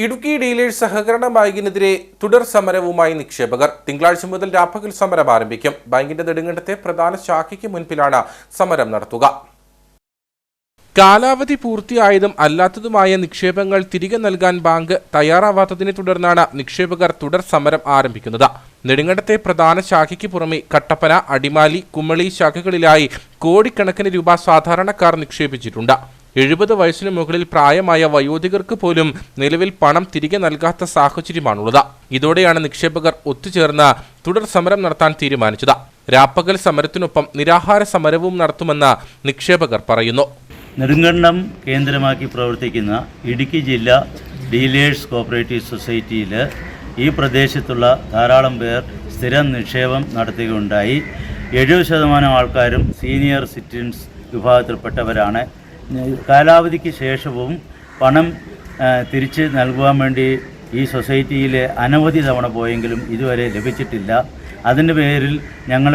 Idukki dealers സഹകരണ ബാങ്കിനെതിരെ തുടർ സമരവുമായി നിക്ഷേപകർ. തിങ്കളാഴ്ച മുതൽ രാപ്പകൽ സമരം ആരംഭിക്കും. ബാങ്കിന്റെ നെടുങ്കണ്ടത്തെ പ്രധാന ശാഖയ്ക്ക് മുൻപിലാണ് സമരം നടത്തുക. കാലാവധി പൂർത്തിയായതും അല്ലാത്തതുമായ നിക്ഷേപങ്ങൾ തിരികെ നൽകാൻ ബാങ്ക് തയ്യാറാവാത്തതിനെ തുടർന്നാണ് നിക്ഷേപകർ തുടർ സമരം ആരംഭിക്കുന്നത്. നെടുങ്കണ്ടത്തെ പ്രധാന ശാഖയ്ക്ക് പുറമെ കട്ടപ്പന, അടിമാലി, കുമളി ശാഖകളിലായി കോടിക്കണക്കിന് രൂപ സാധാരണക്കാർ നിക്ഷേപിച്ചിട്ടുണ്ട്. 70 വയസ്സിനു മുകളിൽ പ്രായമായ വയോധികർക്ക് പോലും നിലവിൽ പണം തിരികെ നൽകാത്ത സാഹചര്യമാണുള്ളത്. ഇതോടെയാണ് നിക്ഷേപകർ ഒത്തുചേർന്ന് തുടർ സമരം നടത്താൻ തീരുമാനിച്ചത്. രാപ്പകൽ സമരത്തിനൊപ്പം നിരാഹാര സമരവും നടത്തുമെന്ന് നിക്ഷേപകർ പറയുന്നു. നെടുങ്കണ്ടം കേന്ദ്രമാക്കി പ്രവർത്തിക്കുന്ന ഇടുക്കി ജില്ലാ ഡീലേഴ്സ് കോഓപ്പറേറ്റീവ് സൊസൈറ്റിയിൽ ഈ പ്രദേശത്തുള്ള ധാരാളം പേർ സ്ഥിരം നിക്ഷേപം നടത്തുകയുണ്ടായി. 70% ആൾക്കാരും സീനിയർ സിറ്റിസൺസ് വിഭാഗത്തിൽപ്പെട്ടവരാണ്. കാലാവധിക്ക് ശേഷവും പണം തിരിച്ച് നൽകുവാൻ വേണ്ടി ഈ സൊസൈറ്റിയിൽ അനവധി തവണ പോയെങ്കിലും ഇതുവരെ ലഭിച്ചിട്ടില്ല. അതിൻ്റെ പേരിൽ ഞങ്ങൾ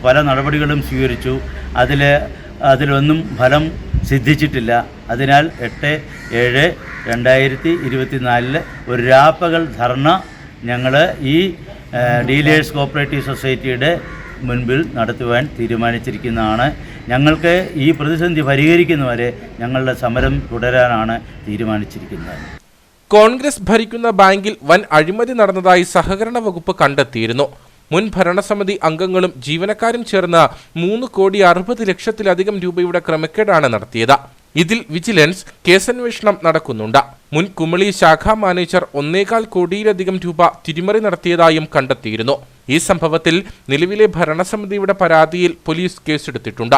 പല നടപടികളും സ്വീകരിച്ചു. അതിലൊന്നും ഫലം സിദ്ധിച്ചിട്ടില്ല. അതിനാൽ 8/7/2024 ഒരു രാപ്പകൽ ധർണ ഞങ്ങൾ ഈ ഡീലേഴ്സ് കോഓപ്പറേറ്റീവ് സൊസൈറ്റിയുടെ മുൻപിൽ നടത്തുവാൻ തീരുമാനിച്ചിരിക്കുന്നതാണ്. ഞങ്ങൾക്ക് ഈ പ്രതിസന്ധി പരിഹരിക്കുന്നവരെ ഞങ്ങളുടെ സമരം തുടരാനാണ് തീരുമാനിച്ചിരിക്കുന്നത്. കോൺഗ്രസ് ഭരിക്കുന്ന ബാങ്കിൽ വൻ അഴിമതി നടന്നതായി സഹകരണ വകുപ്പ് കണ്ടെത്തിയിരുന്നു. മുൻ ഭരണസമിതി അംഗങ്ങളും ജീവനക്കാരും ചേർന്ന് 3,60,00,000-ലധികം രൂപയുടെ ക്രമക്കേടാണ് നടത്തിയത്. ഇതിൽ വിജിലൻസ് കേസന്വേഷണം നടക്കുന്നുണ്ട്. മുൻ കുമളി ശാഖാ മാനേജർ 1.25 കോടിയിലധികം രൂപ തിരിമറി നടത്തിയതായും കണ്ടെത്തിയിരുന്നു. ഈ സംഭവത്തിൽ നിലവിലെ ഭരണസമിതിയുടെ പരാതിയിൽ പോലീസ് കേസെടുത്തിട്ടുണ്ട്.